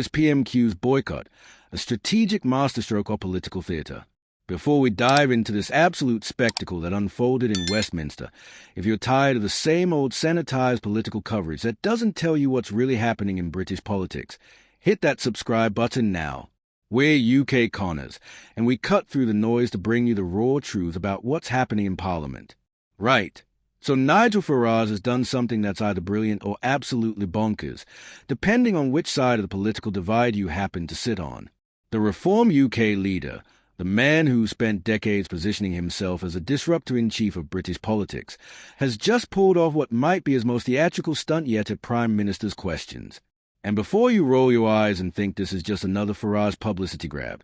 Why's PMQ's boycott a strategic masterstroke of political theatre? Before we dive into this absolute spectacle that unfolded in Westminster, if you're tired of the same old sanitized political coverage that doesn't tell you what's really happening in British politics, hit that subscribe button now. We're UK Connors, and we cut through the noise to bring you the raw truth about what's happening in Parliament. Right. So Nigel Farage has done something that's either brilliant or absolutely bonkers, depending on which side of the political divide you happen to sit on. The Reform UK leader, the man who spent decades positioning himself as a disruptor-in-chief of British politics, has just pulled off what might be his most theatrical stunt yet at Prime Minister's questions. And before you roll your eyes and think this is just another Farage publicity grab,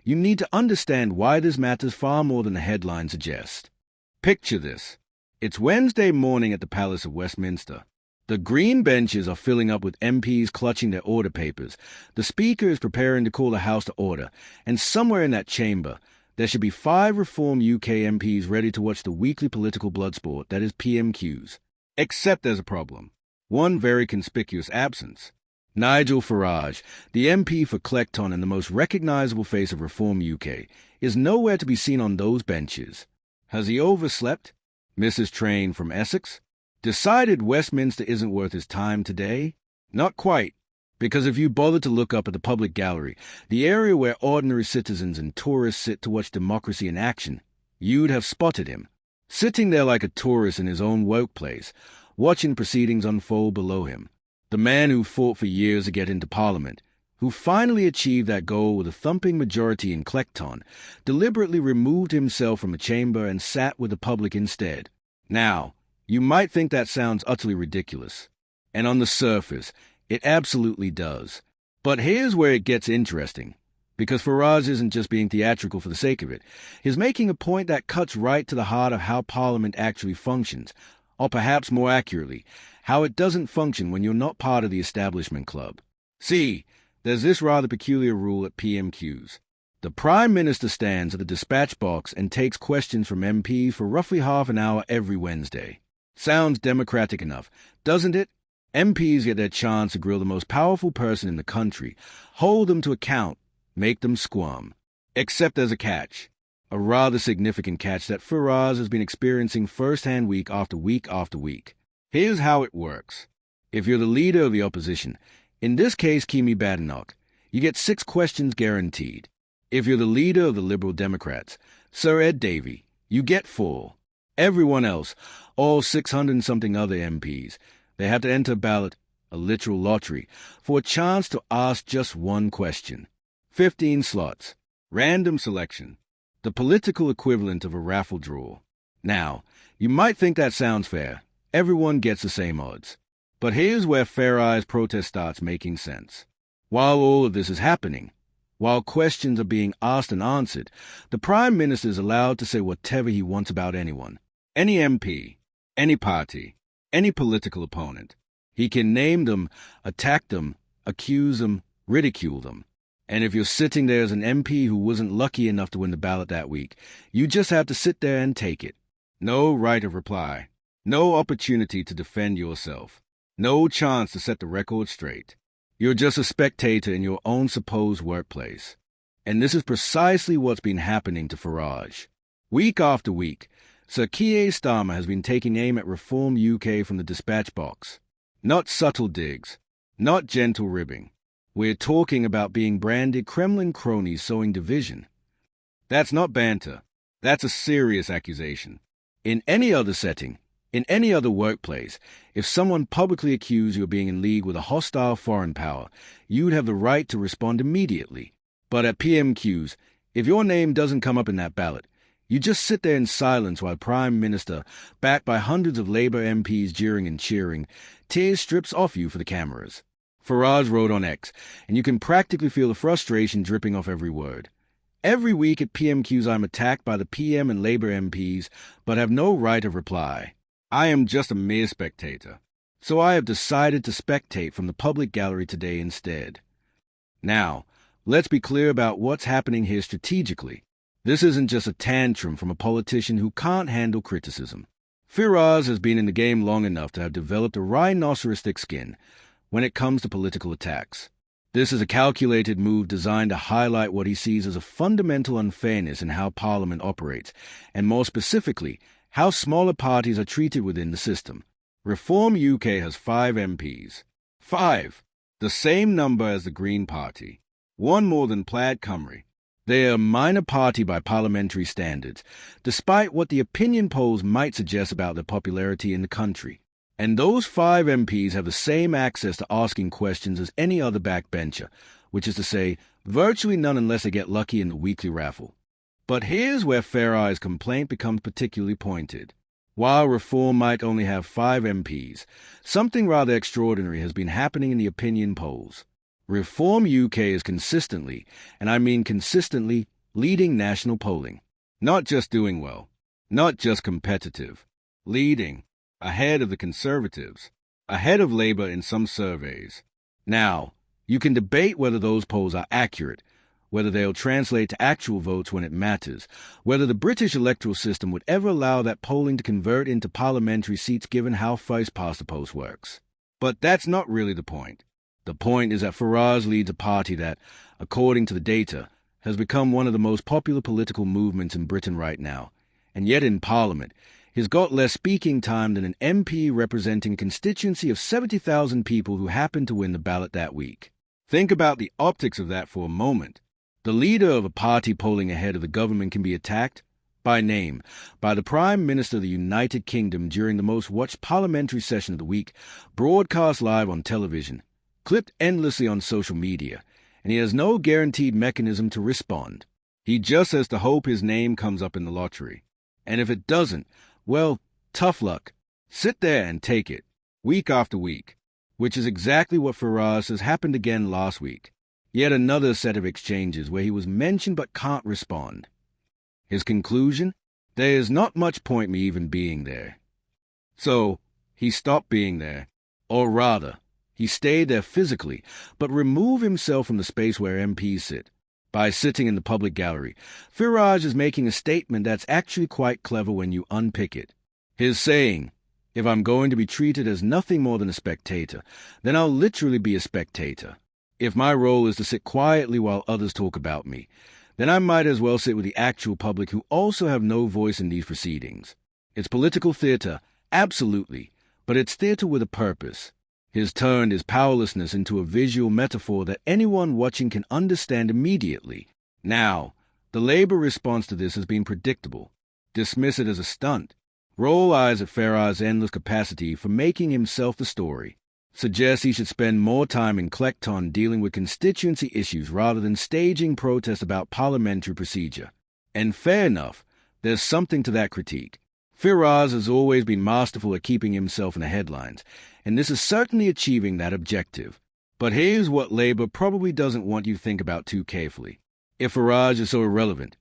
you need to understand why this matters far more than the headline suggests. Picture this. It's Wednesday morning at the Palace of Westminster. The green benches are filling up with MPs clutching their order papers. The Speaker is preparing to call the House to order, and somewhere in that chamber, there should be 5 Reform UK MPs ready to watch the weekly political bloodsport that is PMQs. Except there's a problem. One very conspicuous absence. Nigel Farage, the MP for Clecton and the most recognisable face of Reform UK, is nowhere to be seen on those benches. Has he overslept? Mrs. Train from Essex? Decided Westminster isn't worth his time today? Not quite, because if you bother to look up at the public gallery, the area where ordinary citizens and tourists sit to watch democracy in action, you'd have spotted him, sitting there like a tourist in his own workplace, watching proceedings unfold below him. The man who fought for years to get into Parliament, who finally achieved that goal with a thumping majority in Clecton, deliberately removed himself from the chamber and sat with the public instead. Now, you might think that sounds utterly ridiculous, and on the surface, it absolutely does. But here's where it gets interesting, because Farage isn't just being theatrical for the sake of it. He's making a point that cuts right to the heart of how Parliament actually functions, or perhaps more accurately, how it doesn't function when you're not part of the establishment club. See, there's this rather peculiar rule at PMQs. The Prime Minister stands at the dispatch box and takes questions from MPs for roughly half an hour every Wednesday. Sounds democratic enough, doesn't it? MPs get their chance to grill the most powerful person in the country, hold them to account, make them squirm. Except there's a catch. A rather significant catch that Farage has been experiencing firsthand week after week after week. Here's how it works. If you're the leader of the opposition, in this case Kimi Badenoch, you get 6 questions guaranteed. If you're the leader of the Liberal Democrats, Sir Ed Davey, you get 4. Everyone else, all 600-something other MPs, they have to enter a ballot, a literal lottery, for a chance to ask just one question. 15 slots. Random selection. The political equivalent of a raffle draw. Now, you might think that sounds fair. Everyone gets the same odds. But here's where Farage's protest starts making sense. While all of this is happening, while questions are being asked and answered, the Prime Minister is allowed to say whatever he wants about anyone. Any MP, any party, any political opponent. He can name them, attack them, accuse them, ridicule them. And if you're sitting there as an MP who wasn't lucky enough to win the ballot that week, you just have to sit there and take it. No right of reply. No opportunity to defend yourself. No chance to set the record straight. You're just a spectator in your own supposed workplace. And this is precisely what's been happening to Farage. Week after week, Sir Keir Starmer has been taking aim at Reform UK from the dispatch box. Not subtle digs. Not gentle ribbing. We're talking about being branded Kremlin cronies sowing division. That's not banter. That's a serious accusation. In any other setting, in any other workplace, if someone publicly accused you of being in league with a hostile foreign power, you'd have the right to respond immediately. But at PMQs, if your name doesn't come up in that ballot, you just sit there in silence while Prime Minister, backed by hundreds of Labour MPs jeering and cheering, tears strips off you for the cameras. Farage wrote on X, and you can practically feel the frustration dripping off every word. Every week at PMQs I'm attacked by the PM and Labour MPs, but have no right of reply. I am just a mere spectator. So I have decided to spectate from the public gallery today instead. Now, let's be clear about what's happening here strategically. This isn't just a tantrum from a politician who can't handle criticism. Farage has been in the game long enough to have developed a rhinoceros thick skin when it comes to political attacks. This is a calculated move designed to highlight what he sees as a fundamental unfairness in how Parliament operates, and more specifically, how smaller parties are treated within the system. Reform UK has 5 MPs. 5. The same number as the Green Party. 1 more than Plaid Cymru. They are a minor party by parliamentary standards, despite what the opinion polls might suggest about their popularity in the country. And those 5 MPs have the same access to asking questions as any other backbencher, which is to say, virtually none unless they get lucky in the weekly raffle. But here's where Farage's complaint becomes particularly pointed. While Reform might only have 5 MPs, something rather extraordinary has been happening in the opinion polls. Reform UK is consistently, and I mean consistently, leading national polling. Not just doing well, not just competitive, leading, ahead of the Conservatives, ahead of Labour in some surveys. Now, you can debate whether those polls are accurate, whether they'll translate to actual votes when it matters, whether the British electoral system would ever allow that polling to convert into parliamentary seats given how first past the post works. But that's not really the point. The point is that Farage leads a party that, according to the data, has become one of the most popular political movements in Britain right now, and yet in Parliament, he's got less speaking time than an MP representing a constituency of 70,000 people who happened to win the ballot that week. Think about the optics of that for a moment. The leader of a party polling ahead of the government can be attacked, by name, by the Prime Minister of the United Kingdom during the most watched parliamentary session of the week, broadcast live on television, clipped endlessly on social media, and he has no guaranteed mechanism to respond. He just has to hope his name comes up in the lottery. And if it doesn't, well, tough luck. Sit there and take it, week after week, which is exactly what Farage has happened again last week. Yet another set of exchanges where he was mentioned but can't respond. His conclusion? There is not much point me even being there. So, he stopped being there. Or rather, he stayed there physically, but removed himself from the space where MPs sit. By sitting in the public gallery, Farage is making a statement that's actually quite clever when you unpick it. His saying, if I'm going to be treated as nothing more than a spectator, then I'll literally be a spectator. If my role is to sit quietly while others talk about me, then I might as well sit with the actual public who also have no voice in these proceedings. It's political theater, absolutely, but it's theater with a purpose. He's turned his powerlessness into a visual metaphor that anyone watching can understand immediately. Now, the Labour response to this has been predictable. Dismiss it as a stunt. Roll eyes at Farage's endless capacity for making himself the story. Suggest he should spend more time in Clecton dealing with constituency issues rather than staging protests about parliamentary procedure. And fair enough, there's something to that critique. Farage has always been masterful at keeping himself in the headlines, and this is certainly achieving that objective. But here's what Labour probably doesn't want you to think about too carefully. If Farage is so irrelevant,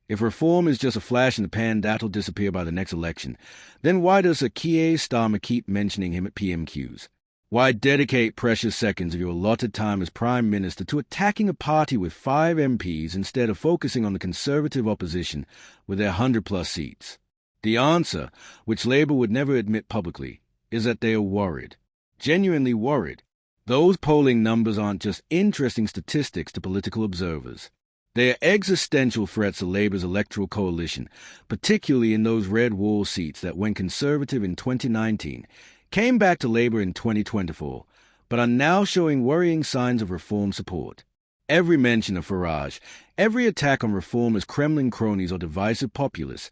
if reform is just a flash in the pan that'll disappear by the next election, then why does Keir Starmer keep mentioning him at PMQs? Why dedicate precious seconds of your allotted time as Prime Minister to attacking a party with 5 MPs instead of focusing on the Conservative opposition with their 100-plus seats? The answer, which Labour would never admit publicly, is that they are worried. Genuinely worried. Those polling numbers aren't just interesting statistics to political observers. They are existential threats to Labour's electoral coalition, particularly in those red wall seats that went Conservative in 2019, came back to Labour in 2024, but are now showing worrying signs of reform support. Every mention of Farage, every attack on reform as Kremlin cronies or divisive populists,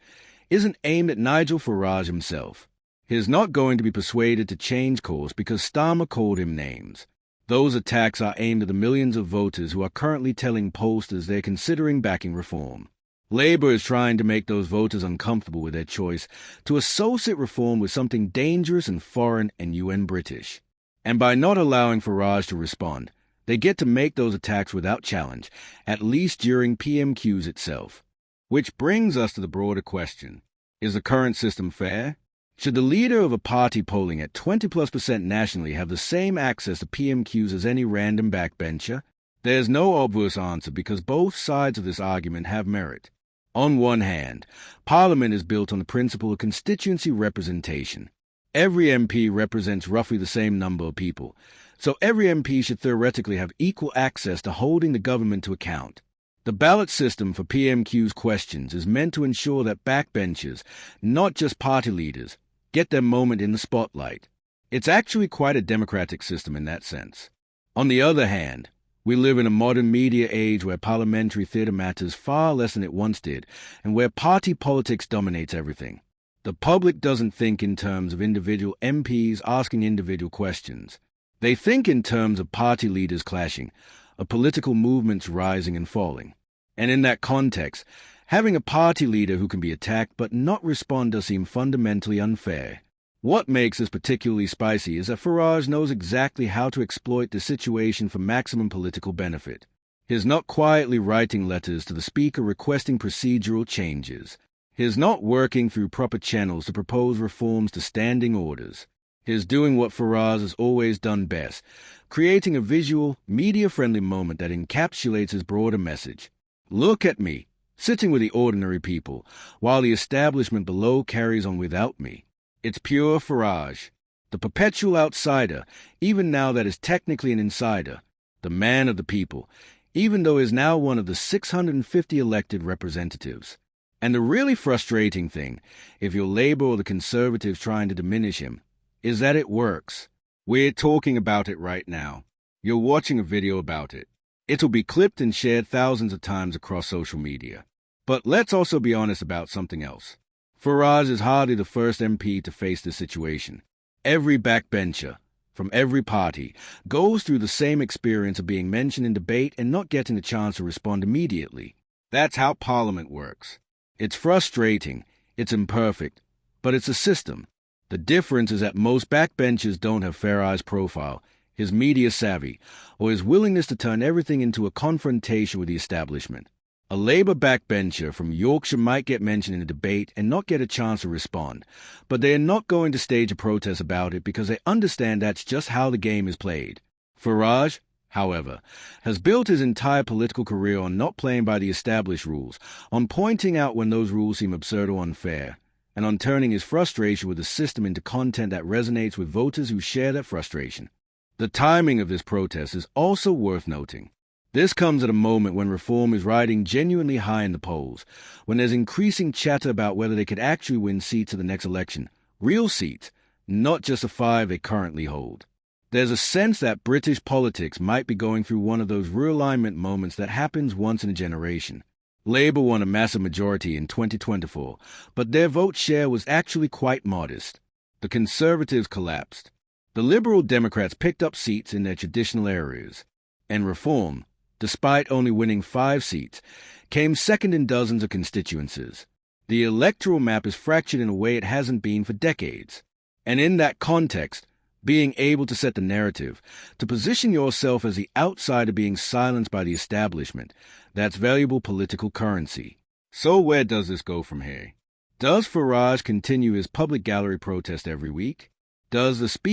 isn't aimed at Nigel Farage himself. He is not going to be persuaded to change course because Starmer called him names. Those attacks are aimed at the millions of voters who are currently telling pollsters they're considering backing reform. Labour is trying to make those voters uncomfortable with their choice to associate reform with something dangerous and foreign and UN British. And by not allowing Farage to respond, they get to make those attacks without challenge, at least during PMQs itself. Which brings us to the broader question. Is the current system fair? Should the leader of a party polling at 20+% nationally have the same access to PMQs as any random backbencher? There's no obvious answer because both sides of this argument have merit. On one hand, Parliament is built on the principle of constituency representation. Every MP represents roughly the same number of people, so every MP should theoretically have equal access to holding the government to account. The ballot system for PMQ's questions is meant to ensure that backbenchers, not just party leaders, get their moment in the spotlight. It's actually quite a democratic system in that sense. On the other hand, we live in a modern media age where parliamentary theater matters far less than it once did, and where party politics dominates everything. The public doesn't think in terms of individual MPs asking individual questions. They think in terms of party leaders clashing, of political movements rising and falling. And in that context, having a party leader who can be attacked but not respond does seem fundamentally unfair. What makes this particularly spicy is that Farage knows exactly how to exploit the situation for maximum political benefit. He's not quietly writing letters to the Speaker requesting procedural changes. He's not working through proper channels to propose reforms to standing orders. He's doing what Farage has always done best, creating a visual, media-friendly moment that encapsulates his broader message. Look at me, sitting with the ordinary people, while the establishment below carries on without me. It's pure Farage, the perpetual outsider, even now that is technically an insider, the man of the people, even though he is now one of the 650 elected representatives. And the really frustrating thing, if you're Labour or the Conservatives trying to diminish him, is that it works. We're talking about it right now. You're watching a video about it. It'll be clipped and shared thousands of times across social media. But let's also be honest about something else. Farage is hardly the first MP to face this situation. Every backbencher, from every party, goes through the same experience of being mentioned in debate and not getting a chance to respond immediately. That's how Parliament works. It's frustrating, it's imperfect, but it's a system. The difference is that most backbenchers don't have Farage's profile, his media savvy, or his willingness to turn everything into a confrontation with the establishment. A Labour backbencher from Yorkshire might get mentioned in a debate and not get a chance to respond, but they are not going to stage a protest about it because they understand that's just how the game is played. Farage, however, has built his entire political career on not playing by the established rules, on pointing out when those rules seem absurd or unfair, and on turning his frustration with the system into content that resonates with voters who share that frustration. The timing of this protest is also worth noting. This comes at a moment when reform is riding genuinely high in the polls, when there's increasing chatter about whether they could actually win seats at the next election, real seats, not just the 5 they currently hold. There's a sense that British politics might be going through one of those realignment moments that happens once in a generation. Labour won a massive majority in 2024, but their vote share was actually quite modest. The Conservatives collapsed. The Liberal Democrats picked up seats in their traditional areas, and Reform, despite only winning 5 seats, came second in dozens of constituencies. The electoral map is fractured in a way it hasn't been for decades. And in that context, being able to set the narrative, to position yourself as the outsider being silenced by the establishment, that's valuable political currency. So where does this go from here? Does Farage continue his public gallery protest every week? Does the Speaker